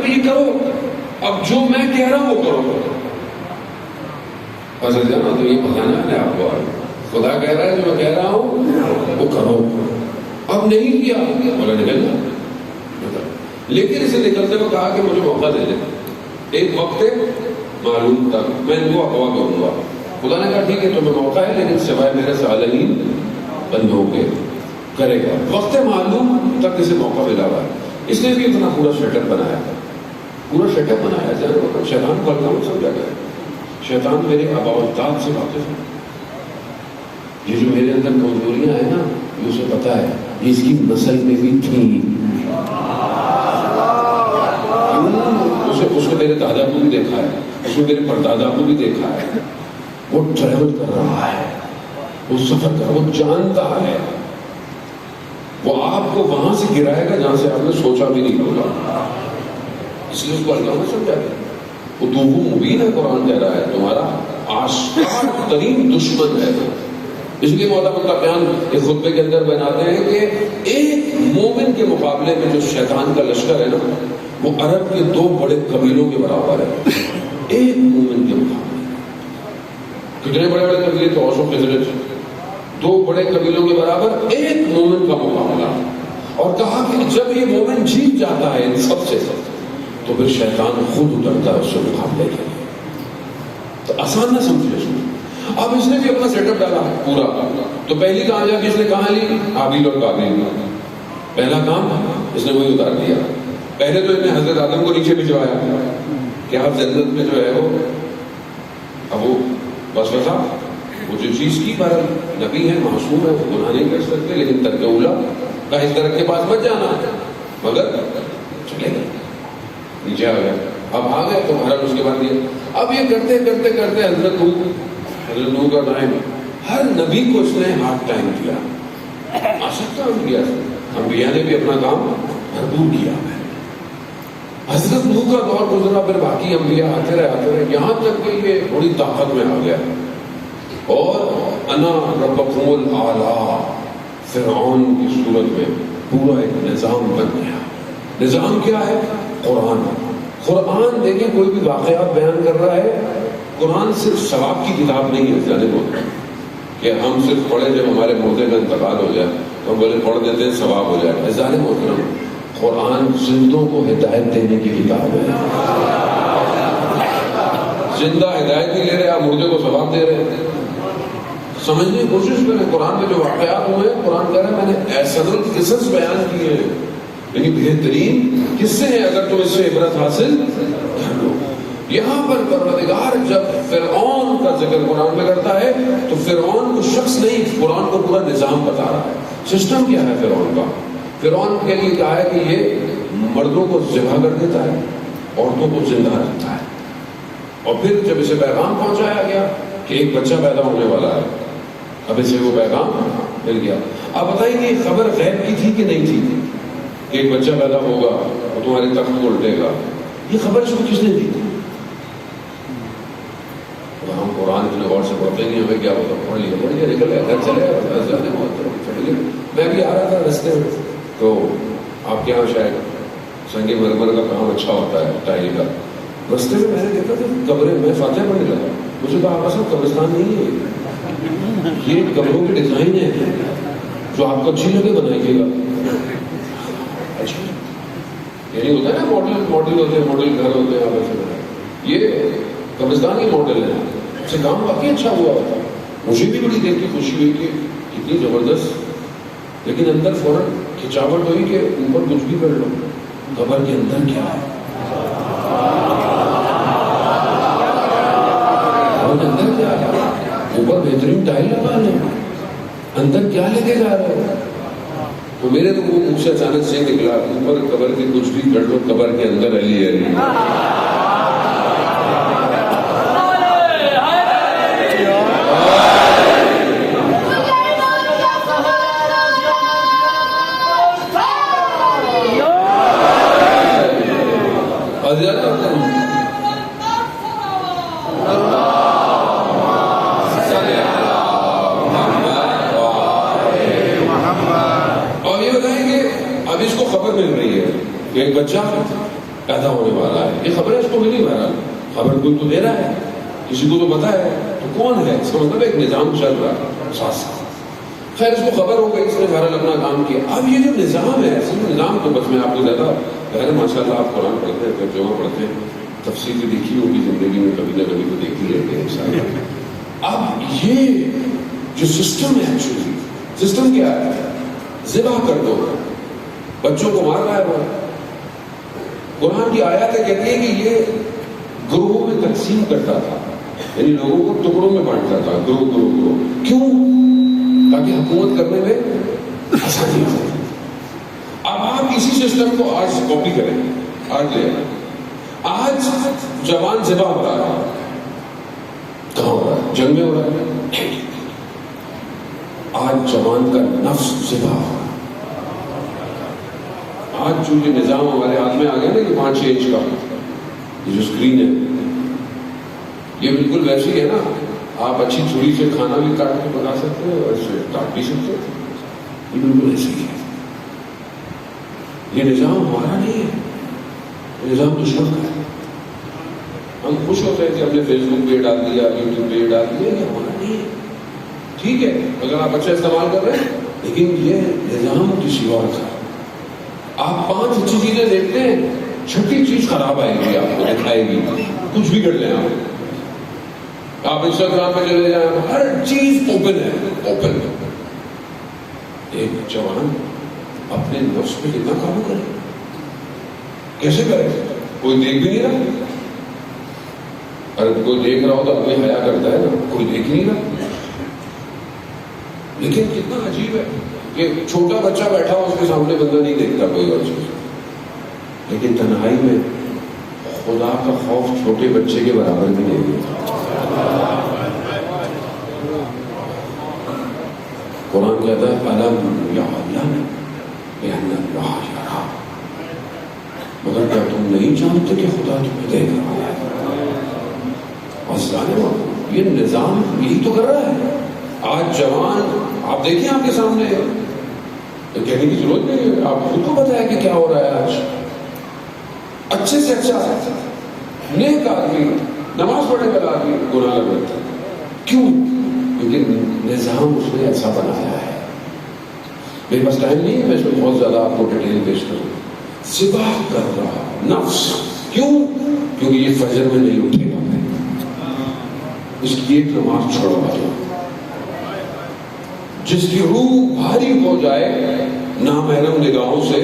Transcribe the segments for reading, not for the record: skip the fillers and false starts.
یہ کرو، اب جو میں کہہ رہا ہوں وہ کرو. حضرت جانا تو یہ بتانا ہے آپ کو، خدا کہہ رہا ہے جو میں کہہ رہا ہوں وہ کرو. اب نہیں کیا بولا نکلنا. لیکن اسے نکلتے ہوئے کہا کہ مجھے موقع دے دیں، ایک وقت معلوم تک میں ان کو اغوا کروں گا. خدا نے کہا ٹھیک ہے تمہیں موقع ہے، لیکن سوائے میرے صالحین بندوں کے کرے گا. وقت معلوم تک اسے موقع ملا ہوا ہے. اس نے بھی اتنا پورا سیٹ اپ بنایا، پورا سیٹ اپ بنایا. شیطان کو اللہ سمجھا گیا. شیطان میرے آبا و اجداد سے واقف ہے. یہ جو میرے اندر کمزوریاں ہیں نا، یہ اسے پتا ہے، یہ اس کی نسل میں بھی تھی. اس کو میرے دادا کو بھی دیکھا ہے، اس کو میرے پردادا کو بھی دیکھا ہے. وہ ٹریول کر رہا ہے، وہ سفر کر، وہ جانتا ہے. وہ آپ کو وہاں سے گرائے گا جہاں سے آپ نے سوچا بھی نہیں ہوگا. اس لیے اس کو اللہ نے سمجھا گیا. وہ دوغو مبین ہے. قرآن کہہ رہا ہے تمہارا آشکار ترین دشمن ہے. اس لیے مولانا متقیان ایک خطبے کے اندر بناتے ہیں کہ ایک مومن کے مقابلے میں جو شیطان کا لشکر ہے نا، وہ عرب کے 2 بڑے قبیلوں کے برابر ہے. ایک مومن کے مقابلے کتنے بڑے بڑے قبیلے تھے؟ اوس و خزرج، 2 بڑے قبیلوں کے برابر ایک مومن کا مقابلہ. اور کہا کہ جب یہ مومن جیت جاتا ہے ان سب سے تو پھر شیطان خود اترتا ہے اس سے مقابلے کے لیے. تو آسان نہ سمجھے اس میں. اب اس نے بھی اپنا سیٹ اپ ڈالا پورا. تو پہلی کامیابی اس نے کہاں لی؟ حابیل اور قابیل. پہلا کام اس نے وہی اتار دیا. پہلے تو اس نے حضرت آدم کو نیچے بھجوایا کہ آپ جنت میں جو ہے وہ، اب وہ بس وسا وہ جو چیز کی پر نبی ہے، معصوم ہے، وہ گناہ نہیں کر سکتے، لیکن ترک اولا کا اس درخت کے پاس مت جانا، مگر چلے گئے نیچے آ گیا. اب آ گئے تو حرم اس کے بعد دیا. اب یہ کرتے کرتے کرتے حضرت نوح کا ٹائم، ہر نبی کو اس نے ہارڈ ٹائم دیا. آ سکتا ہم کیا، انبیاء نے بھی اپنا کام بھرپور کیا ہے. حضرت نوح کا دور گزرا، پھر باقی انبیاء آتے رہے، یہاں تک کہ یہ بڑی طاقت میں آ گیا. اور انا ربکم الاعلی فرعون کی صورت میں پورا ایک نظام بن گیا. نظام کیا ہے؟ قرآن. قرآن دیکھیں کوئی بھی واقعات بیان کر رہا ہے. قرآن صرف ثواب کی کتاب نہیں ہے جانب ہوتا کہ ہم صرف پڑھیں جب ہمارے مردے کا انتقال ہو جائے تو ہم بولے پڑھ دیتے ہیں ثواب ہو جائے. ظالم محترم، قرآن زندوں کو ہدایت دینے کی کتاب ہے. زندہ ہدایت نہیں لے رہے، آپ مردے کو ثواب دے رہے ہیں. سمجھنے کی کوشش کریں. قرآن میں جو واقعات ہوئے ہیں، قرآن کہہ رہا ہے میں نے احسن القصص بیان کیے ہیں، یعنی بہترین قصے ہیں، اگر تم اس سے عبرت حاصل کر لو. یہاں پر پروردگار جب فرعون کا ذکر قرآن میں کرتا ہے تو فرعون کو شخص نہیں، قرآن کو پورا نظام بتا رہا ہے. سسٹم کیا ہے فرعون کا؟ فرعون کے لیے کہا ہے کہ یہ مردوں کو ذبح کر دیتا ہے، عورتوں کو زندہ رکھتا ہے. اور پھر جب اسے پیغام پہنچایا گیا کہ ایک بچہ پیدا ہونے والا ہے، اب اسے وہ پیغام مل گیا. اب بتائیے کہ یہ خبر غیب کی تھی کہ نہیں تھی کہ ایک بچہ پیدا ہوگا اور تمہارے تخت کو الٹے گا؟ یہ خبر اس کو کس نے دی تھی؟ ہم قرآن اتنے غور سے پڑھتے نہیں، ہمیں کیا ہوتا، پڑھ لیا نکل گیا، گھر چلے گئے. میں بھی آ رہا تھا رستے میں، تو آپ کے یہاں شاید سنگ مرمر کا کام اچھا ہوتا ہے ٹائل کا. رستے میں میں نے دیکھا کہ قبریں، میں فاتح پڑھنے لگا. مجھے کہا آپ اصل قبرستان نہیں ہے، یہ قبروں کی ڈیزائن ہے جو آپ کو اچھی لگے بنائیے گا. اچھا یعنی ہوتا ہے نا ماڈل ہوتے ہیں، ماڈل گھر ہوتے ہیں، آپ ایسے بنائے. یہ قبرستان کے ماڈل ہے. اس سے کام باقی اچھا ہوا ہوتا. مجھے بھی بڑی دیکھ کے خوشی ہوئی کہ کتنی زبردست، لیکن اندر فوراً کھچاوٹ ہوئی کہ اوپر کچھ بھی کر لو، قبر کے اندر کیا ہے؟ قبر کے اندر کیا ہے؟ اوپر بہترین ٹائل لگا لو، اندر کیا لے کے جا رہے ہو؟ تو میرے تو وہ منہ سے اچانک سے نکلا، اوپر قبر کے کچھ بھی کر لو، قبر کے اندر علی علی. ایک بچہ پیدا ہونے والا ہے. یہ خبریں اس کو ملی بہرحال, خبر کوئی تو دے رہا ہے, کسی کو تو پتا ہے, تو کون ہے؟ اس کا مطلب ایک نظام چل رہا ہے ساتھ ساتھ. خیر اس کو خبر ہو گئی, اس نے بہرحال اپنا کام کیا. اب یہ جو نظام ہے, اس نظام تو بس میں آپ کو زیادہ بہر ماشاء اللہ آپ قرآن پڑھتے ہیں, ترجمہ پڑھتے ہیں, تفسیر بھی دیکھی ہوگی زندگی میں کبھی نہ کبھی تو دیکھی رہتے ہیں انشاءاللہ. اب یہ جو سسٹم ہے, ایکچولی سسٹم کیا ہے؟ ذبح کر دو, بچوں کو مار رہا ہے وہ. قرآن کی آیاتیں کہتی ہیں کہ یہ گروہوں میں تقسیم کرتا تھا, یعنی لوگوں کو ٹکڑوں میں بانٹتا تھا, گروہ. کیوں؟ تاکہ حکومت کرنے میں آسانی ہو. اب آپ اسی سسٹم کو آج کاپی کریں, آج لے آئیں. آج جوان ذبح ہو رہا ہے, کہاں ہو رہا ہے؟ جنگ میں ہو رہا ہے. آج جوان کا نفس ذبح ہو رہا ہے. آج جو یہ نظام ہمارے ہاتھ میں آ گیا نا, یہ 5-6 انچ کا یہ جو اسکرین ہے, یہ بالکل ویسے ہی ہے نا. آپ اچھی چھری سے کھانا بھی کاٹ کے بنا سکتے ہیں اور اسے کاٹ بھی سکتے ہیں. یہ بالکل ایسے ہی ہے. یہ نظام ہمارا نہیں ہے, یہ نظام دشمن کا ہے. ہم خوش ہوتے ہیں کہ ہم نے فیس بک پہ ڈال دیا, یوٹیوب پہ ڈال دیا, یہ ہمارا نہیں ہے. ٹھیک ہے اگر آپ اچھا استعمال کر رہے ہیں, لیکن یہ نظام کسی اور کا ہے. آپ 5 اچھی چیزیں دیکھتے ہیں, 6ٹھی چیز خراب آئے گی, آپ کو دکھائے گی. کچھ بھی کر لیں آپ انسٹاگرام پہ چلے جائیں, ہر چیز اوپن ہے, اوپن. ایک جوان اپنے نفس پہ کتنا قابو کرے, کیسے کرے؟ کوئی دیکھ بھی نہیں رہا. اگر کوئی دیکھ رہا ہو تو اپنے حیا کرتا ہے نا, کوئی دیکھ نہیں رہا. لیکن کتنا عجیب ہے کہ چھوٹا بچہ بیٹھا ہو, اس کے سامنے بندہ نہیں دیکھتا کوئی اور چیز, لیکن تنہائی میں خدا کا خوف چھوٹے بچے کے برابر بھی نہیں ہے. قرآن کہتا ہے الم یعلم بان اللہ یرا, مگر کیا تم نہیں جانتے کہ خدا تمہیں دیکھ رہا ہے؟ اور یہ نظام یہی تو کر رہا ہے. آج جوان آپ دیکھیں آپ کے سامنے, تو کہنے کی ضرورت نہیں ہے, آپ خود کو پتا ہے کہ کیا ہو رہا ہے. آج اچھے سے اچھا نیک آدمی, نماز پڑھنے والا آدمی گناہ لگتا ہے. کیوں؟ کیونکہ نظام اس نے ایسا بنایا ہے. میرے پاس ٹائم نہیں ہے, میں اس میں بہت زیادہ آپ کو ڈیٹیل پیش کروں. ذبح کر رہا نفس. کیوں؟ کیونکہ یہ فجر میں نہیں اٹھے گا, اس کی ایک نماز چھوڑوا دو. جس کی روح بھاری ہو جائے نامحرم نگاہوں سے,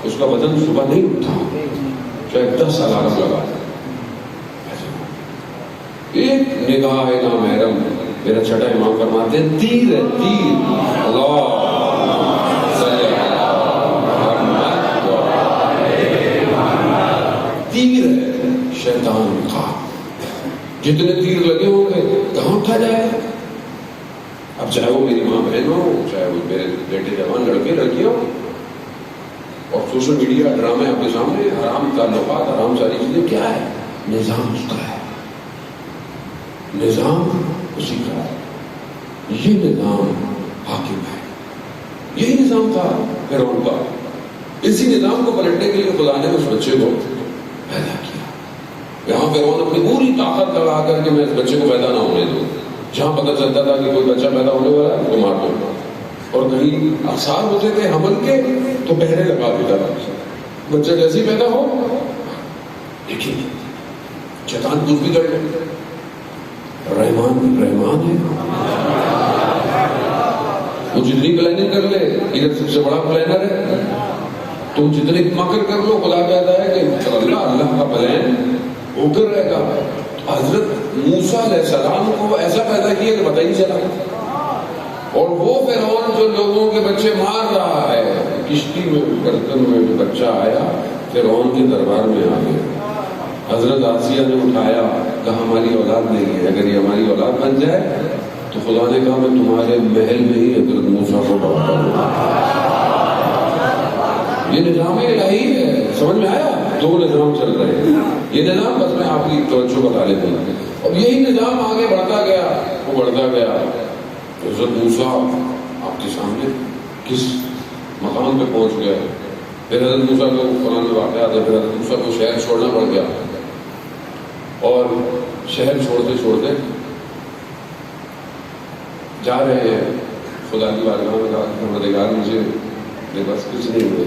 اس کا بدن صبح نہیں اٹھا, چاہے 10 الارم لگا دے. ایک نگاہ ہے نامحرم, میرا چھٹا امام فرماتے ہیں تیر ہے, تیر. اللہ تیر ہے شیطان کا. جتنے تیر لگے ہوں گے کہاں اٹھا جائے. اب چاہے وہ میری ماں بہن ہو, چاہے وہ میرے بیٹے جوان لڑکے لڑکیاں ہو, اور سوشل میڈیا ڈرامے آپ کے سامنے, حرام تعلقات, حرام ساری چیزیں. کیا ہے؟ نظام اس کا ہے, نظام اسی کا ہے. یہ نظام حاکم ہے. یہی نظام تھا فرعون کا. اسی نظام کو پلٹنے کے لیے خدا نے اس بچے کو پیدا کیا. یہاں فرعون اپنی پوری طاقت لگا کر کے میں اس بچے کو پیدا نہ ہونے دوں. جہاں پتہ چلتا تھا کہ کوئی بچہ پیدا ہونے والا ہے تو مار دو, اور کہیں آثار ہوتے تھے حمل کے تو پہرے لگا دیتا تھا, بچہ جیسے ہی پیدا ہو. لیکن شیطان کچھ بھی کر لے, رحمان رحمان ہے. وہ جتنی پلاننگ کر لے, ادھر سب سے بڑا پلانر ہے. تم جتنے مکر کر لو, خدا کہتا ہے کہ اللہ کا پلان ہو کر رہے گا. حضرت موسیٰ علیہ السلام کو ایسا پیدا کیا کہ پتہ ہی نہیں چلا, اور وہ فرعون جو لوگوں کے بچے مار رہا ہے, کشتی میں برتن میں جو بچہ آیا فرعون کے دربار میں آ گیا. حضرت آسیہ نے اٹھایا, کہا ہماری اولاد نہیں ہے, اگر یہ ہماری اولاد بن جائے تو خدا نے کہا میں تمہارے محل میں ہی حضرت موسیٰ کو ڈالتا ہوں. یہ نظام الہی ہے. سمجھ میں آیا؟ 2 نظام چل رہے ہیں. یہ نظام بس میں آپ کی توجہ بتا لیتا ہوں. اور یہی نظام آگے بڑھتا گیا, وہ بڑھتا گیا. حضرت موسیٰ آپ کے سامنے کس مقام پہ پہنچ گئے, پھر حضرت موسیٰ کو قرآن میں واقعات ہے، پھر حضرت موسیٰ کو شہر چھوڑنا پڑ گیا، اور شہر چھوڑتے چھوڑتے جا رہے ہیں خدا کی بارگاہ میں، کہا کہ پروردگار مجھے میرے پاس کچھ نہیں ہوئے،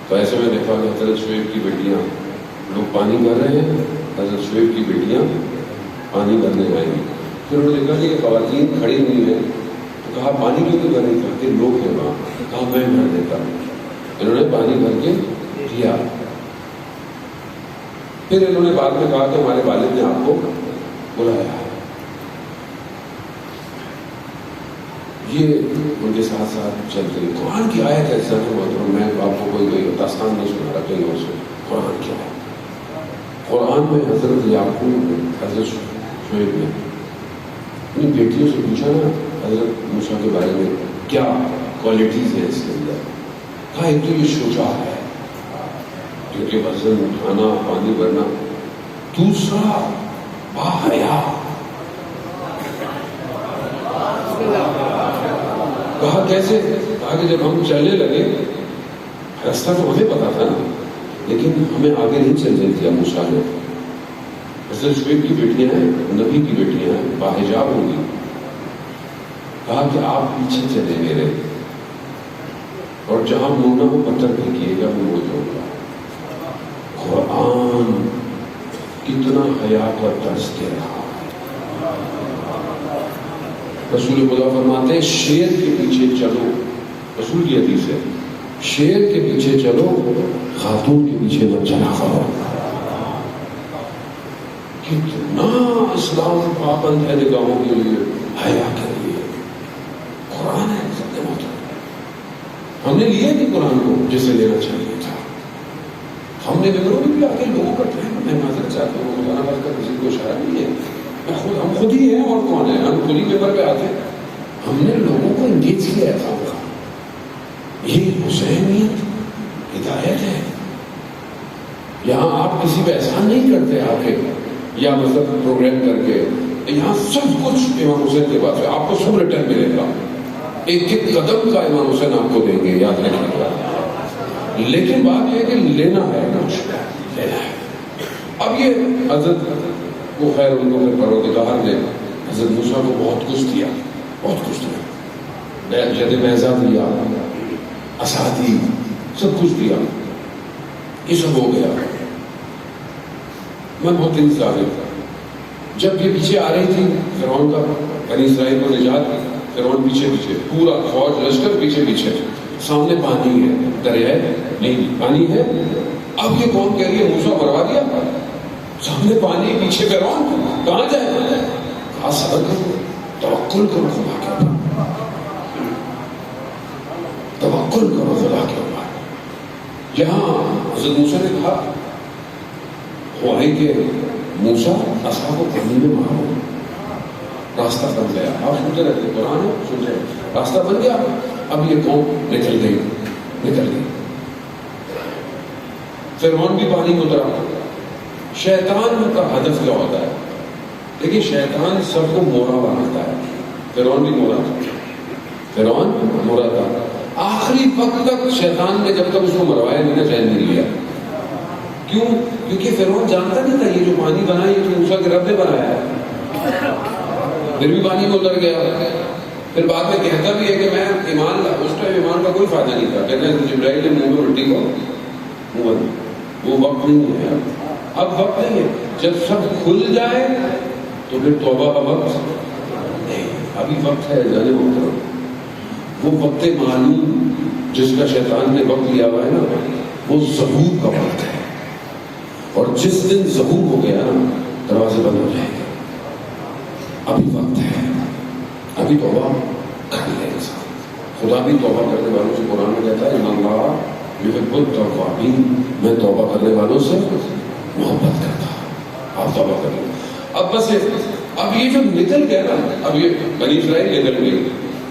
تو ایسے میں دیکھا کہ حضرت شعیب کی بیٹیاں لوگ پانی بھر رہے ہیں، حضرت شعیب کی بیٹیاں پانی بھرنے آئیں گی. پھر انہوں نے دیکھا کہ یہ خواتین کھڑی ہوئی ہیں، تو کہا پانی کیوں نہیں بھر رہی؟ کہا کہ لوگ ہیں وہاں. کہا میں بھر دیتا ہوں. انہوں نے پانی بھر کے دیا. پھر انہوں نے بعد میں کہا کہ ہمارے والد نے آپ کو بلایا. یہ ان کے ساتھ ساتھ چلتے ہیں. قرآن کی آیت ہے سر، میں آپ کو کوئی داستان نہیں سنا رہا کہیں اور سے. قرآن کیا ہے؟ قرآن میں حضرت یعقوب نے، حضرت شعیب نے اپنی بیٹیوں سے پوچھا نا حضرت موسیٰ کے بارے میں کیا کوالٹیز ہیں اس کے اندر. کہا ایک تو یہ شجاع ہے کیونکہ وزن اٹھانا، پانی بھرنا. دوسرا باحیا. کہا کیسے؟ کہا کہ جب ہم چلنے لگے، راستہ تو ہمیں پتا تھا نا، لیکن ہمیں آگے نہیں چلنے دیا موسیٰ نے. حضرت شعیب کی بیٹیاں ہیں، نبی کی بیٹیاں ہیں، باحجاب ہوں گی. کہا کہ آپ پیچھے چلے میرے، اور جہاں مڑنا ہو پتھر پھینکیے گا، میں مڑ جاؤں گا. قرآن کتنا حیا کا درس دے رہا. رسول خدا فرماتے ہیں شیر کے پیچھے چلو، رسول کی حدیث ہے، شیر کے پیچھے چلو، خاتون کے پیچھے نہ چلا کرو. کتنا اسلام پابند ہے نگاہوں کے لیے، حیا کے لیے. قرآن ہے سب نے ہوتا. ہم نے لیا نہیں قرآن کو جسے لینا چاہیے تھا. ہم نے ممبروں میں بھی آ کے لوگوں کا ٹائم میں معذرت چاہتا ہوں، مولانا بات کر کسی کو اشارہ نہیں ہے، ہم خود ہی ہیں اور کون ہے، ہم خود ہی پیپر پہ آتے ہیں. ہم نے لوگوں کو انگیج کیا ہے. یہ حسینیت ہدایت ہے. یہاں آپ کسی پہ احسان نہیں کرتے آ کے یا مطلب پروگرام کر کے. یہاں سب کچھ امام حسین کے پاس ہے. آپ کو سب ریٹرن ملے گا، ایک ایک قدم کا امام حسین آپ کو دیں گے، یاد رکھیے گا. لیکن بات یہ ہے کہ لینا ہے، کچھ لینا ہے. اب یہ حضرت وہ خیر ان کو پھر پروردگار نے حضرت موسیٰ کو بہت کچھ دیا، بہت کچھ دیا. ید بیضا دیا، عصا دی، سب کچھ دیا. یہ سب ہو گیا. میں بہت انتظار تھا جب یہ پیچھے آ رہی تھی فرعون کا، بنی اسرائیل کو نجات. فرعون پیچھے پیچھے، پورا فوج لشکر پیچھے پیچھے. سامنے پانی ہے، دریا نہیں، پانی ہے. اب یہ قوم کہہ رہی ہے موسیٰ مروا دیا. سامنے پانی، پیچھے فرعون، کہاں جائے؟ کہا صبر کرو، توکل کرو خدا کے اوپر، توکل کرو خدا کے اوپر. یہاں حضرت موسیٰ نے کہا ہوا ہے کہ موسیٰ عصا کو پانی میں مارو. راستہ بن گیا. آپ سنتے رہتے قرآن ہے، سنتے رہتے، راستہ بن گیا. اب یہ قوم نکل گئی. فرعون بھی پانی میں اترا. شیطان کا ہدف کیا ہوتا ہے؟ لیکن شیطان سب کو مورا بناتا ہے. فرعون بھی مورا تھا، فرعون مورا تھا. آخری وقت تک شیطان نے جب تک اس کو مروایا نہیں نا چین نہیں لیا. کیوں؟ کیونکہ فرعون جانتا نہیں تھا یہ جو پانی بنا یہ تو موسیٰ کے رب نے بنایا ہے. پھر بھی پانی میں اتر گیا. پھر بعد میں کہتا بھی ہے کہ میں ایمان لا. اس ٹائم ایمان کا کوئی فائدہ نہیں تھا. کہتے ہیں جبرائیل نے منہ میں مٹی کو وہ وقت نہیں ہے. اب وقت نہیں ہے. جب سب کھل جائے تو پھر توبہ کا وقت نہیں. ابھی وقت ہے جانے وہ وقت معلوم جس کا شیطان نے وقت لیا ہوا ہے نا، وہ ظہور کا وقت ہے. اور جس دن ظہور ہو گیا نا دروازے بند ہو جائیں گے. ابھی وقت ہے، ابھی توبہ کر لے انسان. خدا بھی توبہ کرنے والوں سے قرآن میں کہتا ہے ان اللہ یحب التوابین، میں توبہ کرنے والوں سے محبت کرتا. آپ توبہ کر لیں. اب بس اب یہ جو نکل گیا نا، اب یہ بنی اسرائیل نکل گئی.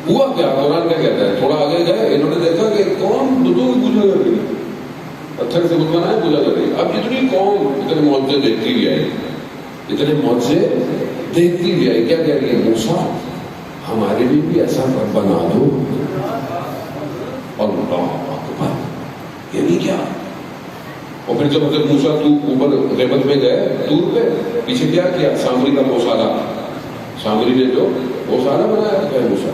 ہوا کیا؟ قرآن کیا کہتا ہے؟ تھوڑا آگے گئے، انہوں نے دیکھا کہ قوم بتوں کی پوجا کر رہی ہے، پتھر سے بت بنائے پوجا کر رہی ہے. اب اتنی قوم اتنے معجزے دیکھتی بھی آئی، اتنے معجزے دیکھتی بھی آئی. کیا کہہ رہی ہے؟ موسیٰ ہمارے لیے بھی ایسا رب بنا دو. اللہ اکبر، یعنی کیا؟ اور پھر جب حضرت موسیٰ تو اوپر غیبت میں گئے دور پہ، پیچھے کیا سامری کا گوشالہ، سامری نے جو گوشالہ بنایا ہے موسیٰ،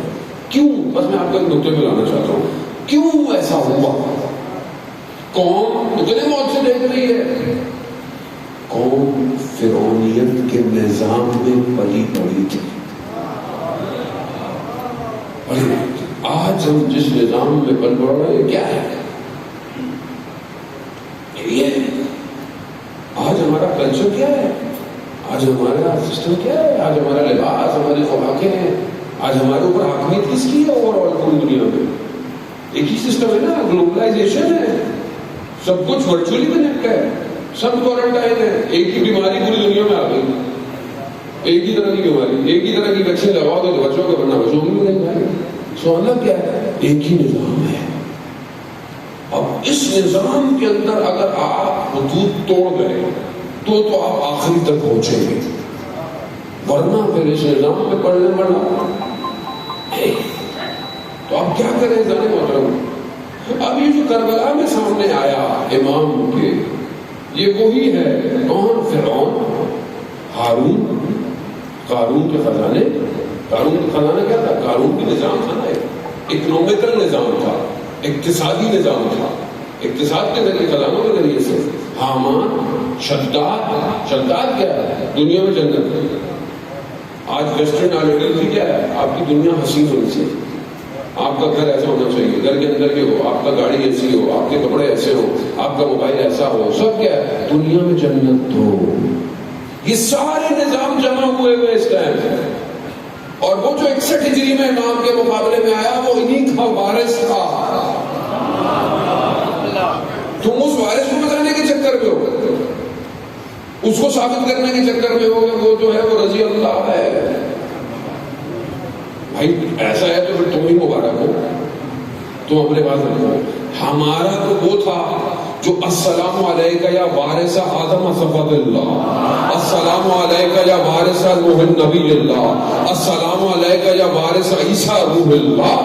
کیوں؟ بس میں آپ کو ایک نقطے میں لانا چاہتا ہوں، کیوں ایسا ہوا؟ قوم اتنے موت سے دیکھ رہی ہے، قوم فرعونیت کے نظام میں پلی پڑی تھی۔ آج ہم جس نظام میں پل پڑ رہے ہیں کیا ہے؟ یہ آج ہمارا کلچر کیا ہے؟ آج ہمارا سسٹم کیا ہے؟ آج ہمارا لباس، ہماری خوراکیں ہیں، آج ہمارے اوپر حاکمیت کس کی ہے اوور آل پوری دنیا میں؟ ایک ہی سسٹم ہے نا، گلوبلائزیشن ہے، سب کچھ ورچولی کنیکٹ ہے، سب کوارنٹائن ہے، ایک ہی بیماری پوری دنیا میں آ گئی، ایک ہی طرح کی بیماری، ایک ہی طرح کی ویکسین لگاؤ تو بچوں کا بننا بچوں بھی نہیں جائے۔ سوال کیا ہے؟ ایک ہی نظام ہے۔ اب اس نظام کے اندر اگر آپ حدود توڑ گئے تو آپ آخری تک پہنچیں گے، ورنہ پھر اس نظام میں پڑھنے پڑنا۔ تو اب کیا کریں جانے محترم؟ اب یہ جو کربلا میں سامنے آیا امام کے، یہ وہی ہے کون؟ فرعون، ہارون، قارون کے خزانے۔ قارون کا خزانہ کیا تھا؟ قارون کا نظام تھا نا، اکنومیکل نظام تھا، اقتصادی نظام تھا، اقتصاد کے ذریعے، خزانوں کے ذریعے سے۔ حامان، شداد کیا ہے؟ دنیا میں جنت۔ آج ویسٹرن آئیڈیالوجی کیا ہے؟ آپ کی دنیا حسین ہونی چاہیے، آپ کا گھر ایسا ہونا چاہیے، گھر کے اندر یہ ہو، آپ کا گاڑی ایسی ہو، آپ کے کپڑے ایسے ہو، آپ کا موبائل ایسا ہو، سب کیا ہے؟ دنیا میں جنت ہو۔ یہ سارے نظام جمع ہوئے اس ٹائم، اور وہ جو 61 ہجری میں امام کے مقابلے میں آیا وہ انہی کا وارث تھا۔ تم اس وارث کو بتانے کے چکر میں ہو، اس کو ثابت کرنے کے چکر میں ہو کہ وہ جو ہے وہ رضی اللہ ہے۔ بھائی ایسا ہے تو پھر تم ہی مبارک ہو، تم اپنے پاس رکھو۔ ہمارا تو وہ تھا جو السلام علیکہ یا وارث آدم صفوت اللہ، السلام علیکہ یا وارث روح النبی اللہ، السلام علیکہ یا وارث عیسیٰ روح اللہ۔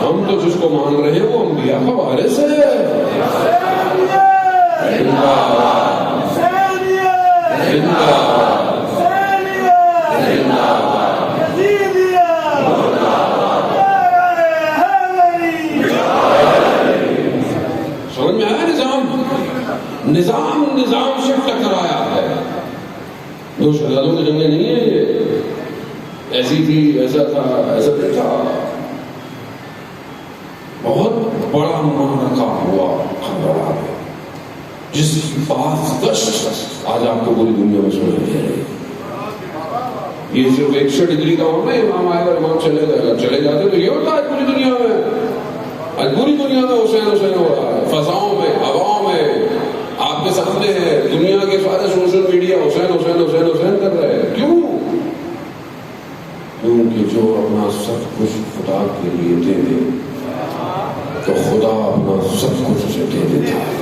ہم تو جس کو مان رہے ہیں وہ انبیاء کا وارث ہے۔ سمجھ میں آیا؟ نظام سے ٹکرایا ہے۔ دو شہزادوں کی جنگیں نہیں ہیں یہ، ایسی تھی، ایسا تھا، ایسا نہیں تھا، بہت بڑا معرکہ ہوا کربلا میں، جس کی بازگشت آج آپ کو پوری دنیا میں سنائی دے رہی ہے۔ یہ صرف 61 ڈگری کا ہونا ہے، امام آئے اور امام چلے جاتے تو یہ ہوتا ہے پوری دنیا میں۔ آج پوری دنیا میں حسین حسین ہو رہا ہے، فضاؤں میں، ہواؤں میں، آپ کے سامنے ہے، دنیا کے سارے سوشل میڈیا حسین حسین حسین حسین کر رہے ہیں۔ کیوں؟ کیونکہ جو اپنا سب کچھ خدا کے لیے دے دے تو خدا اپنا سب کچھ اسے دے دیتا ہے۔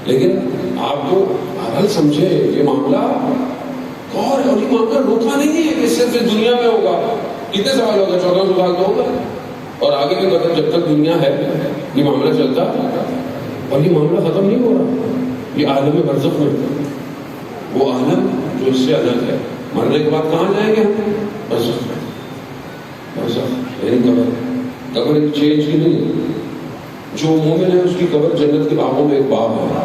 لیکن آپ کو حل سمجھے یہ معاملہ، اور یہ معاملہ روکا نہیں ہے کہ صرف دنیا میں ہوگا۔ کتنے سوال ہوگا؟ 1400 سال تو ہوگا، اور آگے بھی مطلب جب تک دنیا ہے یہ معاملہ چلتا، اور یہ معاملہ ختم نہیں ہو رہا۔ یہ عالم برزخ میں، وہ عالم جو اس سے الگ ہے، مرنے کے بعد کہاں جائیں گے ہم؟ برزخ میں۔ برزخ یعنی قبر ایک چینج کی نہیں ہے۔ جو مومن ہے اس کی قبر جنت کے باغوں میں ایک باغ ہے،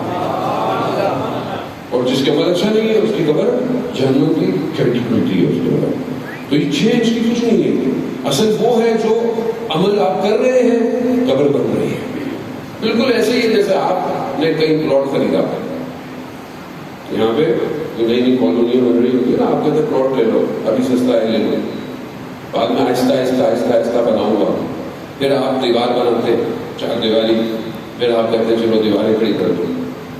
اور جس کے عمل اچھا نہیں ہے اس کی قبر جہنم کی کھڑکی کھلتی ہے اس کے بعد۔ تو یہ چینج کی کچھ نہیں ہے، اصل وہ ہے جو عمل آپ کر رہے ہیں، قبر بن رہی ہے۔ بالکل ایسے ہی جیسے آپ نے کئی پلاٹ خریدا، یہاں پہ نئی نئی کالونیاں بن رہی ہوتی ہے نا، آپ کہتے ہیں پلاٹ لے لو، ابھی سستا ہے لے لو، بعد میں آہستہ آہستہ آہستہ آہستہ بناؤں گا۔ پھر آپ دیوار بناتے، چار دیواری، پھر آپ کہتے ہیں چلو دیواریں کھڑی کر دو،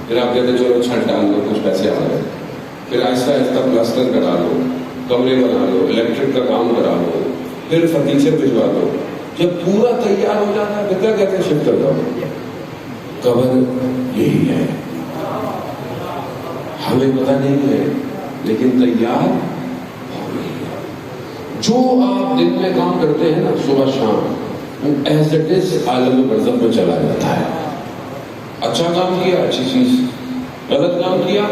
پھر آپ کہتے ہیں چلو چھت ڈال دو، کچھ پیسے آ گئے، پھر آہستہ آہستہ پلاسٹر کرا لو، کمرے بنا لو، الیکٹرک کا کام کرا لو، پھر فرنیچر بھجوا دو. جب پورا تیار ہو جاتا ہے کیا کہتے ہیں شفٹ کر دو. قبر یہی ہے، ہمیں پتہ نہیں ہے لیکن تیار ہو گئی ہے. جو آپ دن میں کام کرتے ہیں نا صبح شام، وہ ایز اٹ از عالم برزخ میں چلا جاتا ہے. اچھا کام کیا اچھی چیز، غلط کام کیا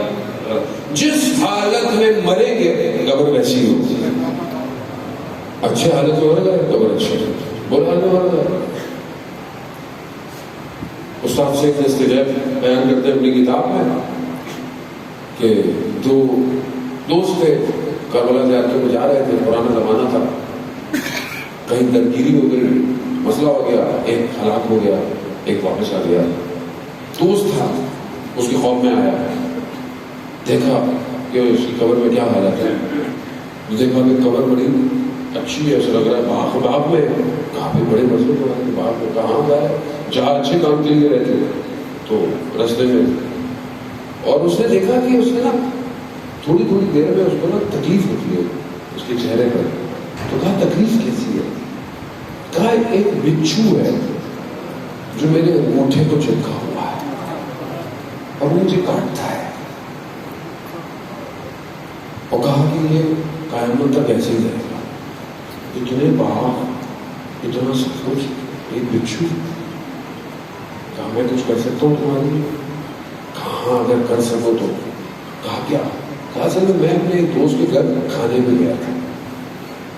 جس حالت میں مریں گے قبر ویسی ہوگی. اچھے حالت میں مر گئے قبر اچھی، برے حالت میں مر گئے. استاد شیخ نستجیب بیان کرتے ہیں اپنی کتاب میں کہ دو دوست تھے کربلا سے آتے ہوئے جا رہے تھے، پرانا زمانہ تھا، کہیں درگیری ہو گئی، مسئلہ ہو گیا، ایک ہلاک ہو گیا، ایک واپس آ گیا. دوست تھا اس کے خوف میں آیا، دیکھا کہ اس کی قبر میں کیا حالت ہے. دیکھا کہ قبر بڑی اچھی ہے، ایسا لگ رہا ہے باغ میں، کافی بڑے مسئلے ہو رہے ہیں باغ میں، کہاں گئے جہاں اچھے کام کے لیے رہتے تو رستے میں. اور اس نے دیکھا کہ اس نے نا تھوڑی تھوڑی دیر میں اس کو نا تکلیف ہوتی ہے اس کے چہرے پر. تو کہا تکلیف کیسی ہے؟ کہا ایک بچھو ہے جو میرے انگوٹھے کو چپکا ہوا ہے اور مجھے کاٹتا ہے. اور کہا کہ یہ قیامت تک ایسے ہی رہے گا، اتنے باغ اتنا سب کچھ، ایک بچھو. کہا میں کچھ کر سکتا ہوں تمہارے لیے؟ کہاں اگر کر سکو تو. کہا کیا؟ کہا اصل میں اپنے ایک دوست کے گھر کھانے میں گیا تھا،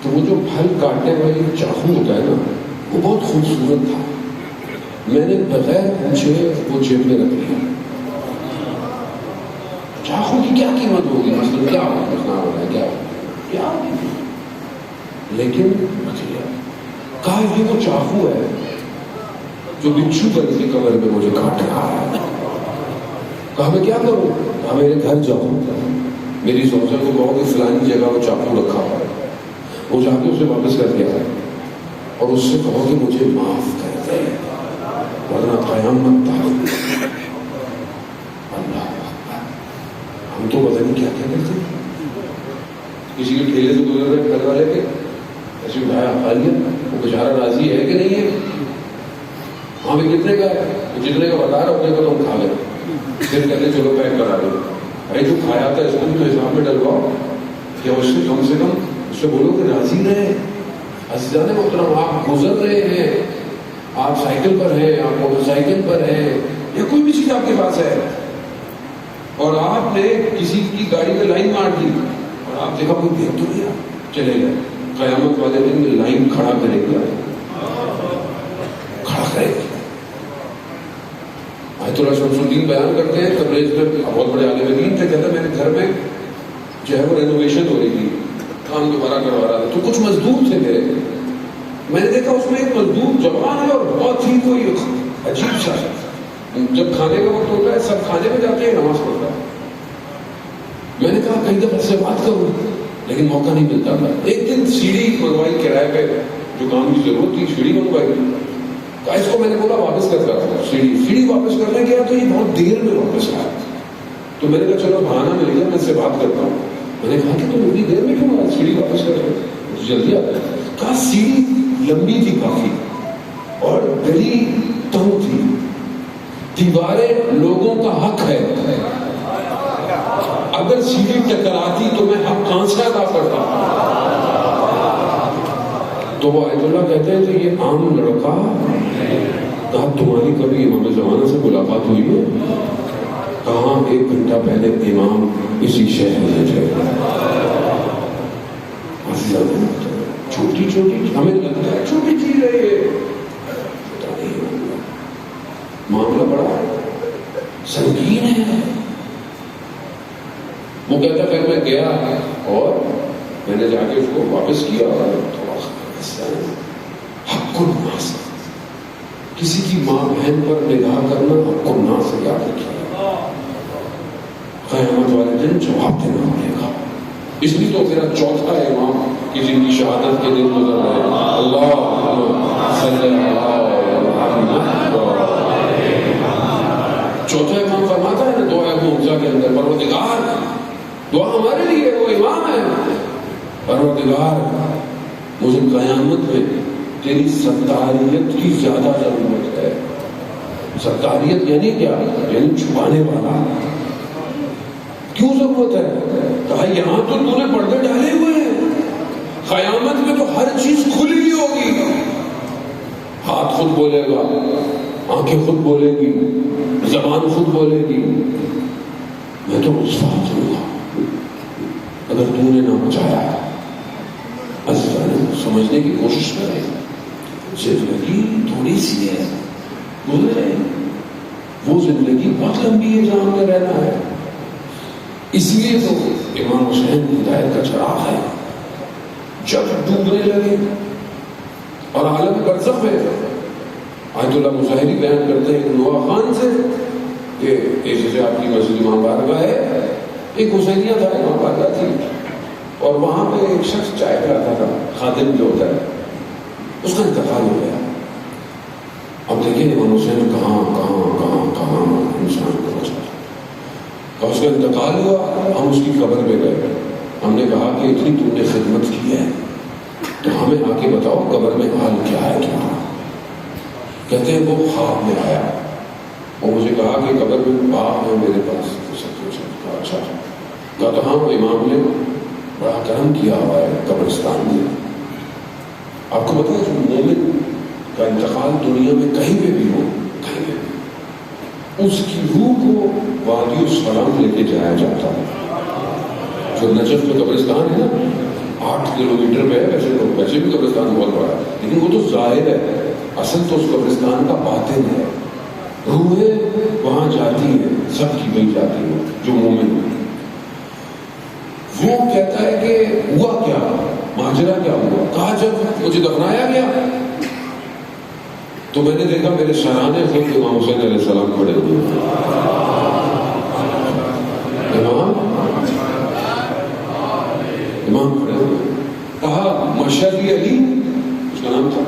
تو وہ جو پھل کاٹنے والی چاقو ہوتا ہے نا وہ بہت خوبصورت تھا، میں نے بغیر پوچھے وہ جیب میں رکھ لیا. چاقو کی کیا قیمت ہوگی، مثلا کیا رکھنا ہو رہا ہے کیا ہوگی، لیکن رکھ لیا. کہا یہ وہ چاقو ہے جو بچھو پر کی قبر میں مجھے کاٹ رہا ہے. کہا میں کیا کروں؟ کہا میرے گھر جاؤ، میری زوجہ کو کہو کہ فلانی جگہ وہ چاقو رکھا ہوا ہے، وہ جا کے اسے واپس کر دیا ہے اور اس سے کہو کہ مجھے معاف کر دے ورنہ قیامت تک. اللہ ہم تو پتہ نہیں کیا کیا کرتے. کسی کے ٹھیلے سے گزر رہے گھر والے کے ایسے اٹھایا کھا لیا، وہ بیچارہ راضی ہے کہ نہیں ہے؟ ہاں بھی کتنے کا ہے؟ جتنے کا بتا رہا اتنے کا تو ہم کھا لیں. پھر کہتے چلو پیک کرا دو. بھائی جو کھایا تھا اس کو بھی حساب میں ڈلواؤ، یا اس سے کم اس سے بولو کہ راضی رہے. عزیزان محترم، آپ گزر رہے ہیں، آپ سائیکل پر ہیں، آپ موٹر سائیکل پر ہیں، یا کوئی بھی چیز آپ کے پاس ہے، اور آپ نے کسی کی گاڑی میں لائن مار دی اور آپ دیکھا کوئی دیکھ تو نہیں، چلے گئے. قیامت والے دن میں لائن کھڑا کرے گا، کھڑا کرے گا. آیت اللہ شمس الدین بیان کرتے ہیں تبریز میں بہت بڑے عالم دین تھے، کہتے میرے گھر میں جو ہے وہ رینوویشن ہو رہی تھی، کام دوبارہ کروا رہا تھا، تو کچھ مزدور تھے میرے. میں نے دیکھا اس میں ایک مزدور جوان ہے اور بہت ہی کوئی عجیب سا، جب کھانے کا وقت ہوتا ہے سب کھانے میں جاتے ہیں، نماز پڑھتا ہے. میں نے کہا کئی دفعہ سے بات کروں لیکن موقع نہیں ملتا تھا. ایک دن سیڑھی منگوائی کرائے پہ، جو کام کی ضرورت تھی سیڑھی منگوائی. اس کو میں نے بولا واپس کر دیا. سیڑھی واپس کرنے گیا تو یہ بہت دیر میں واپس آیا. تو میں نے کہا چلو بہانہ مل گیا، میں اس سے بات کرتا ہوں. میں نے کہا کہ تم اتنی دیر میں کیوں آیا، سیڑھی واپس کر رہے جلدی آ گیا. کہا سیڑھی لمبی تھی کافی اور گلی تنگ تھی، دیواریں لوگوں کا حق ہے، اگر سیڑھی ٹکراتی تو میں حق کہاں سے ادا کرتا. تو وہ آیت اللہ کہتے ہیں کہ یہ عام لڑکا. کہا تمہاری کبھی امام زمانہ سے ملاقات ہوئی ہے؟ کہاں 1 گھنٹہ پہلے امام اسی شہر میں تھے. چھوٹی چھوٹی ہمیں لگتا ہے چھوٹی چیز ہے یہ، معاملہ بڑا سنگین ہے. وہ کہتا پھر میں گیا اور میں نے جا کے اس کو واپس کیا. حق الناس، کسی کی ماں بہن پر نگاہ کرنا حق الناس سے یاد رکھیے. قیامت والے دن جواب دینا پڑے گا. اس لیے تو میرا چوتھا امام کہ جن کی شہادت کے دن گزر رہے ہیں، اللہ صلی اللہ علیہ وسلم. چوتھا امام فرماتا ہے نا کے اندر، پروردگار دعا ہمارے لیے، وہ امام ہے، پروردگار مجھے قیامت میں تیری ستاریت کی زیادہ ضرورت ہے. ستاریت یعنی کیا؟ یعنی چھپانے والا. کیوں ضرورت ہے؟ کہا یہاں تو نے پردے ڈالے ہوئے ہیں، قیامت میں تو ہر چیز کھلی ہوگی. ہاتھ خود بولے گا، آنکھیں خود بولے گی، زبان خود بولے گی. میں تو اس وقت ہوں گا اگر تو نے نہ بچایا. سمجھنے کی کوشش کرے، زندگی تھوڑی سی ہے، گزرے. وہ زندگی بہت لمبی ہے جہاں میں رہنا ہے. اس لیے تو امام حسین ہدایت کا چراغ ہے. جب ڈوبنے لگے اور عالم برزخ میں، آیت اللہ مظاہری بیان کرتے ہیں نوا خان سے کہ ایک جیسے آپ کی مسجد امام بارگاہ ہے، ایک حسینیہ تھا، امام بارگاہ تھی، اور وہاں پہ ایک شخص چائے پلاتا تھا، خادم جو ہوتا ہے، اس کا انتقال ہو گیا. اب دیکھیں امام حسین کہاں کہاں کہاں کہاں انسان کو بچا. اس کا انتقال ہوا، ہم اس کی قبر میں گئے. ہم نے کہا کہ اتنی تم نے خدمت کی ہے تو ہمیں آ کے بتاؤ قبر میں حال کیا ہے تمہارا. کہتے ہیں وہ خواب میں آیا، وہ مجھے کہا کہ قبر میں باپ ہے میرے پاس. اچھا کہا تو ہاں وہ امام نے بڑا کرم کیا ہوا ہے قبرستان میں. آپ کو پتا ہے جو مومن کا انتقال دنیا میں کہیں پہ بھی ہو، کہیں پہ بھی، اس کی روح کو وادی السلام لے کے جایا جاتا ہے. جو نجف میں قبرستان ہے نا، 8 کلومیٹر پہ ہے. ویسے بھی قبرستان بہت بڑا ہے، لیکن وہ تو ظاہر ہے، اصل تو اس قبرستان کا باطن ہے. روحیں وہاں جاتی ہیں، سب کی گئی جاتی ہے جو مومن ہے. وہ کہتا ہے کہ ہوا کیا، ماجرا کیا ہوا. کہا جب مجھے دفنایا گیا تو میں نے دیکھا میرے سرانے خود امام حسین علیہ السلام کھڑے ہوئے. امام کھڑے ہوئے. کہا مشہدی علی اس کا نام تھا.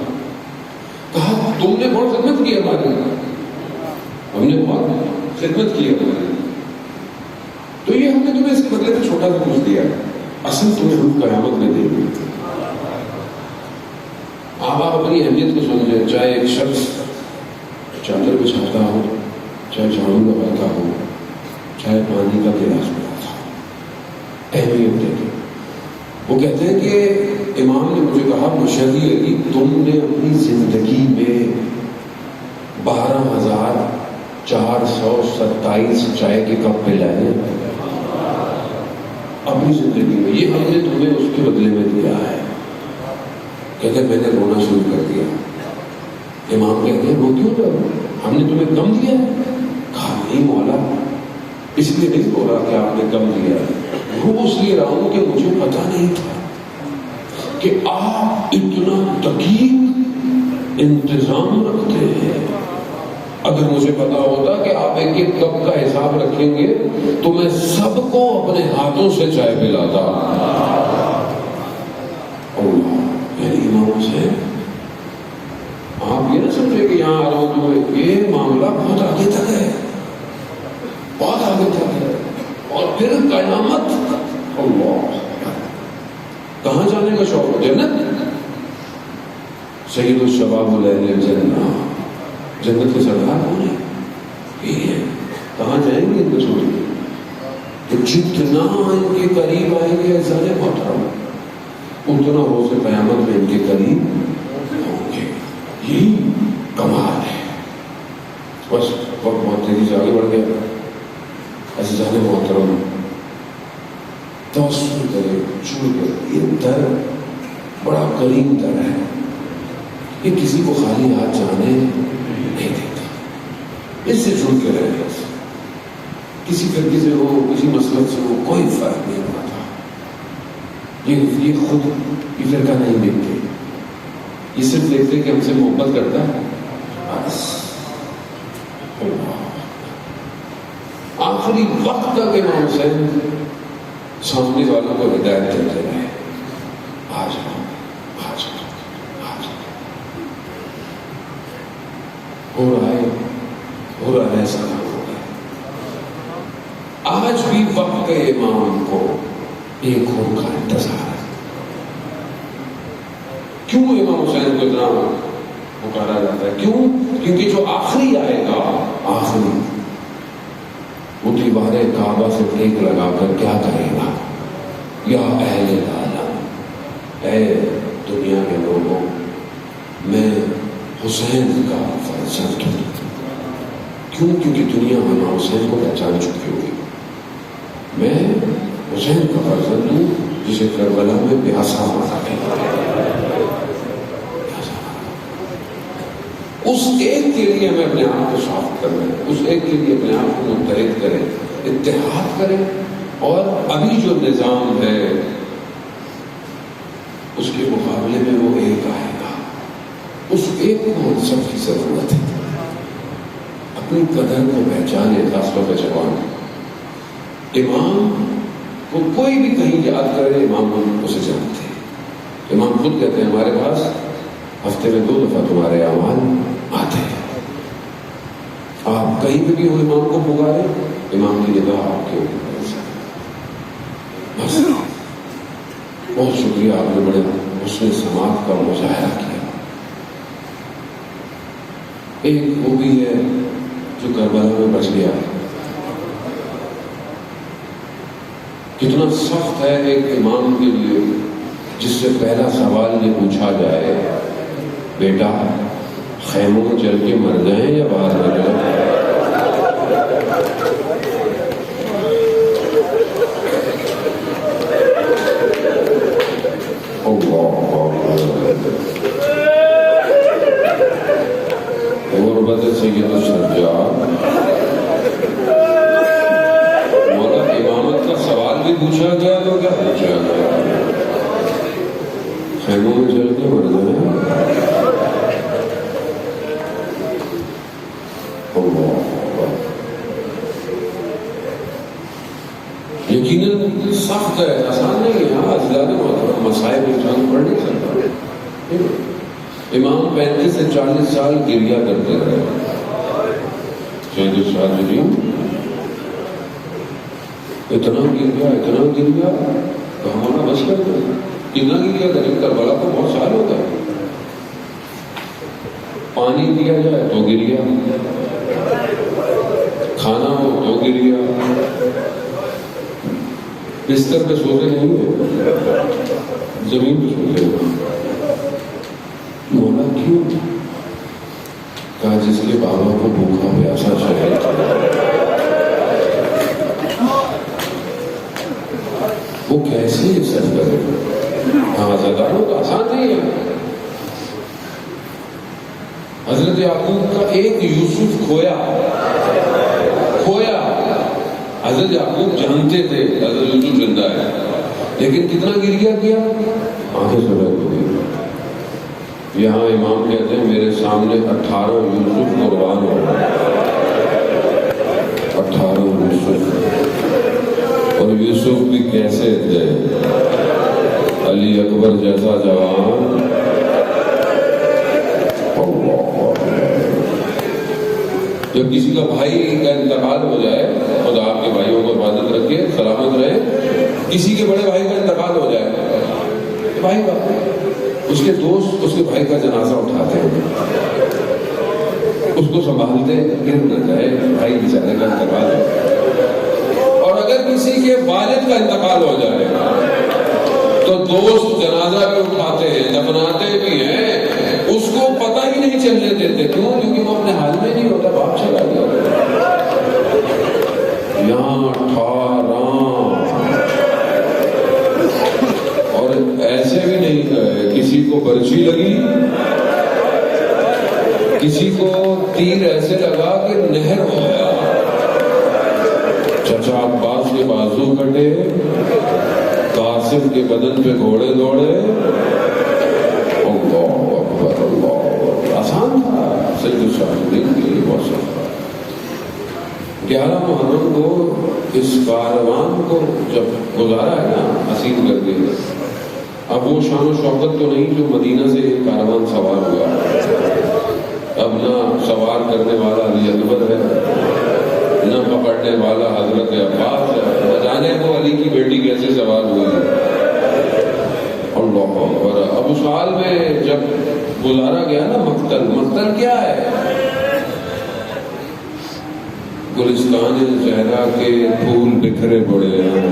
کہا تم نے بہت خدمت کی ہماری، ہم نے بہت خدمت کی ہماری، تو یہ ہم نے تمہیں اس کے بدلے میں چھوٹا سا کچھ دیا، اصل تمہیں روح قیامت میں دے گی. آپ اپنی اہمیت کو سمجھیں. چاہے ایک شخص چادر بچھاتا ہو، چاہے جھاڑو لگاتا ہو، چاہے پانی کا گلاس بناتا ہو، اہمیت دے. وہ کہتے ہیں کہ امام نے مجھے کہا مشہدی علی تم نے اپنی زندگی میں 12,427 چائے کے کپ پلائے اپنی زندگی میں. یہ ہم نے تمہیں اس کے بدلے میں دیا ہے. کہتے میں نے رونا شروع کر دیا. امام کہتے ہیں رو کیوں رہے ہو، ہم نے تمہیں کم دیا ہے. کہا نہیں مولا، اس لیے نہیں بولا کہ آپ نے کم دیا ہے، وہ اس لیے رہا ہوں کہ مجھے پتا نہیں تھا کہ آپ اتنا دقیق انتظام رکھتے ہیں. اگر مجھے پتا ہوتا کہ آپ ایک ایک کپ کا حساب رکھیں گے تو میں سب کو اپنے ہاتھوں سے چائے پلاتا. یعنی امام حسین، آپ یہ نہ سمجھے کہ یہاں آ رہا ہوں تو یہ معاملہ بہت آگے تک ہے، بہت آگے تک ہے. اور پھر قیامت، اللہ کہاں جانے کا شوق ہے؟ جنت. سید الشباب اہل الجنہ، جنت کے سردار کون ہیں؟ یہ ہے. کہاں جائیں گے ان کو چھوڑ کے؟ تو جتنا ان کے قریب آئیں گے عزت محترم، اتنا روز قیامت میں ان کے قریب ہوں گے. یہی کمال ہے. بس وقت بہت تیزی سے آگے بڑھ گیا. عزیزان محترم، توسل کرے، چھوڑ کر. یہ در بڑا کریم در ہے، یہ کسی کو خالی ہاتھ جانے نہیں دیتا. اس سے جڑ کے رہے، کسی فرقے سے ہو، کسی مسلک سے ہو، کوئی فرق نہیں پڑتا. یہ خود یہ فرقہ نہیں دیکھتے، یہ صرف دیکھتے کہ ہم سے محبت کرتا ہے بس. آخری وقت تک امام حسین سامنے والوں کو ہدایت کرتے رہے. آ جاؤ آ جاؤ آ جاؤ. ہو رہا ہے ایسا کام ہو گیا. آج بھی وقت کے امام کو ایک خون کا انتظار ہے. کیوں امام حسین کو اتنا پکارا جاتا ہے؟ کیوں؟ کیونکہ جو آخری آئے گا، آخری، وہ دیوار کعبہ سے ٹیک لگا کر کیا کہے گا؟ یا اہل عالم، اے دنیا کے لوگوں، میں حسین کا فرزند ہوں. کیوں؟ کیونکہ دنیا امام حسین کو پہچان چکی ہوگی. میں حسین کا فرزند ہوں جسے کربلا میں پیاسا مارا گیا. اس ایک کے لیے میں اپنے آپ کو صاف کروں، اس ایک کے لیے اپنے آپ کو متحد کریں، اتحاد کریں. اور ابھی جو نظام ہے اس کے مقابلے میں وہ ایک آئے گا. اس ایک کو ہم سب کی ضرورت ہے. اپنی قدر کو پہچانے، خاص طور پہ جوان. امام کو کوئی بھی کہیں یاد کرے، امام اسے جانتے ہیں. امام خود کہتے ہیں ہمارے پاس ہفتے میں 2 دفعہ تمہارے اعمال آتے ہیں. آپ کہیں پہ بھی ہو امام کو پکارے، امام کی نگاہ آپ کے اوپر. بس بہت شکریہ، آپ نے بڑے حسن سماعت کا مظاہرہ کیا. ایک وہ بھی ہے جو کربلا میں بچ گیا. کتنا سخت ہے ایک امام کے لیے جس سے پہلا سوال یہ پوچھا جائے، بیٹا خیموں میں چل کے مر جائیں یا باہر نہ جائیں؟ غربت سید السجاد، مولا امامت کا سوال بھی پوچھا گیا تو کیا پوچھا گیا؟ خیموں میں چل کے مر جائیں. یقیناً سخت ہے، آسان نہیں ہے. ہاں زیادہ مسائل انسان پڑھ نہیں سکتا. امام 35 سے 40 سال گریا کرتے رہے. سید الصادقین اتنا گر گیا تو ہمارا بس کر دیں. کتنا گریا کریں؟ کربلا کو بہت سال ہوتا ہے. پانی دیا جائے تو گریا، کھانا ہو تو گریا، بستر پہ سوتے نہیں ہے، زمین پہ سوتے ہیں. مولا کیوں؟ کہا جس کے بابا کو بھوکا پیاسا چاہیے وہ کیسے سر کرے؟ ہاں زداروں کا آسان نہیں ہے. حضرت یعقوب کا ایک یوسف کھویا. حضرت یعقوب جانتے تھے حضرت یوسف زندہ ہے، لیکن کتنا گریا کیا؟ آنکھیں سرخ ہو گئی. یہاں امام کہتے ہیں میرے سامنے 18 یوسف قربان ہو گئے. 18 یوسف، اور یوسف بھی کیسے تھے؟ علی اکبر جیسا جوان. جب کسی کا بھائی کا انتقال ہو جائے، خدا آپ کے بھائیوں کو حفاظت رکھے، سلامت رہے. کسی کے بڑے بھائی کا انتقال ہو جائے، بھائی کا اس کے دوست اس کے بھائی کا جنازہ اٹھاتے ہیں، اس کو سنبھالتے گر نہ جائے، بھائی بیچارے کا انتقال ہے. اور اگر کسی کے والد کا انتقال ہو جائے تو دوست جنازہ بھی اٹھاتے ہیں، دفناتے بھی ہیں، اس کو پتہ ہی نہیں چلنے دیتے. کیوں؟ کیونکہ وہ اپنے حال میں نہیں ہوتا، باپ چلا گیا. یہاں 18، اور ایسے بھی نہیں ہے. کسی کو برچھی لگی، کسی کو تیر ایسے لگا کہ نہر ہو گیا. چچا عباس کے بازو کٹے، قاسم کے بدن پہ گھوڑے دوڑے. اللہ اکبر، اللہ اکبر. آسان تھا سید الصادقین کے لیے، بہت سخت تھا. 11 محرم کو اس کاروان کو جب گزارا ہے نا حسین کر کے، اب وہ شان و شوکت تو نہیں جو مدینہ سے کاروان سوار ہوا. اب نہ سوار کرنے والا علی اکبر ہے، نہ پکڑنے والا حضرت عباس ہے، جانے کو علی کی بیٹی کیسے سوال ہوئی۔ اللہ اکبر۔ ابو سال میں جب گزارا گیا نا مقتل، مقتل کیا ہے؟ گلستان زہرا کے پھول بکھرے پڑے ہیں،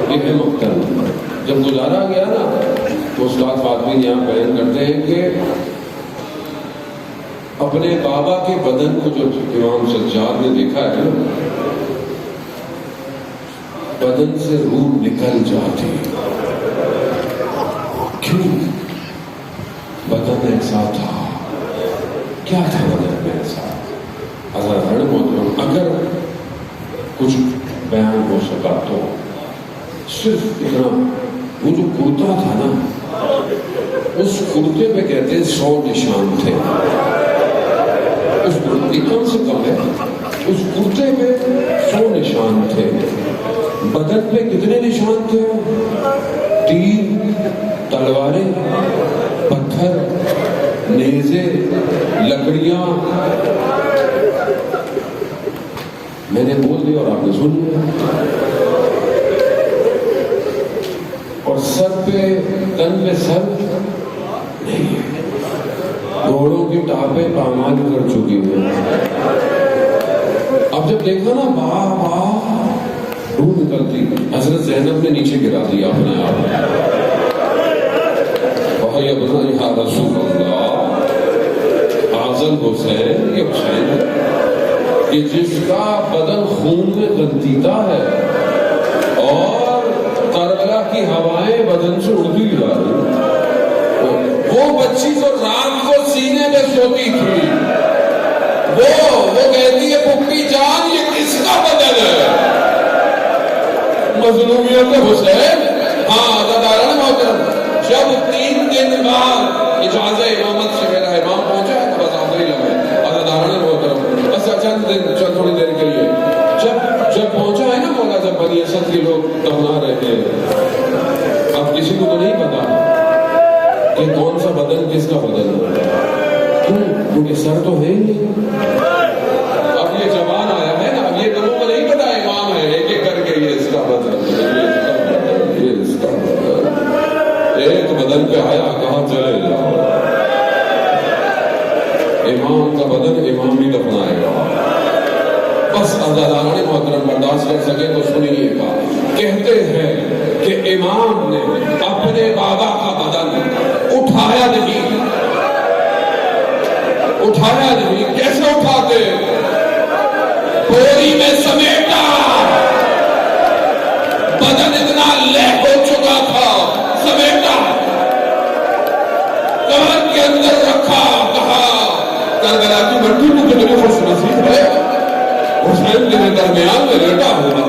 یہ ہے مقتل۔ جب گزارا گیا نا تو استاد فاطمی یہاں بیان کرتے ہیں کہ اپنے بابا کے بدن کو جو امام سجاد نے دیکھا ہے نا، بدن سے روح نکل جاتی۔ کیوں؟ بدن ایسا تھا، کیا تھا بدن میں ایسا؟ اگر کچھ بیان ہو سکا تو صرف اتنا، وہ جو کرتا تھا نا، اس کرتے پہ کہتے ہیں 100 نشان تھے۔ اس کرتے کم سے کم ہے، اس کرتے پہ 100 نشان تھے۔ بدن پہ کتنے نشان تھے؟ تیر، تلواریں، پتھر، نیزے، لکڑیاں۔ میں نے بول دیا اور آپ نے سن لیا۔ اور سر پہ، تن پہ سر نہیں ہے، گھوڑوں کی ٹاپیں پامال کر چکی ہیں۔ اب جب دیکھا نا واہ واہ، روح نکلتی۔ حضرت زینب نے نیچے گرا دیا اپنے آپ، یا رسول اللہ، اعظم حسین، یہ حسین ہے کہ جس کا بدن خون میں غلطیتا ہے اور کربلا کی ہوائیں بدن سے اڑتی جا رہی۔ وہ بچی جو رات کو سینے میں سوتی تھی، وہ کہتی ہے پپی جان یہ کس کا بدن ہے؟ مظلومیت حسین۔ ہاں داداران محترم، جب 3 دن بعد اجازت امامت سے میرا امام پہنچا ہے تو بس آتے ہی لگے داداران محترم، بس چند تھوڑی دیر کے لیے جب پہنچا ہے نا مولا، جب بنی اسد کے لوگ دفنا رہے تھے، اب کسی کو تو نہیں پتا کہ کون سا بدن کس کا بدن ہے، کیونکہ سر تو ہے ہی نہیں۔ اب یہ جوان آیا ہے نا، اب یہ لوگوں کو نہیں پتا امام ہے، ایک ایک کر کے یہ اس کا بدن، یہ اس کا بدن، ایک بدن پہ آیا کہاں چلے جاؤ، امام کا بدن امام ہی دفنائے گا۔ بس عزیزان محترم برداشت کر سکے تو سنیے گا، کہتے ہیں کہ امام نے اپنے بابا کا بدن اٹھایا نہیں، کیسے اٹھاتے؟ بوری میں سمیٹا، بدن اتنا لے ہو چکا تھا، سمیٹا، کمر کے اندر رکھا، کہا کربلا کی مٹی کو کتنی خوش نصیب ہے، حسین کے درمیان میں لیٹا ہوا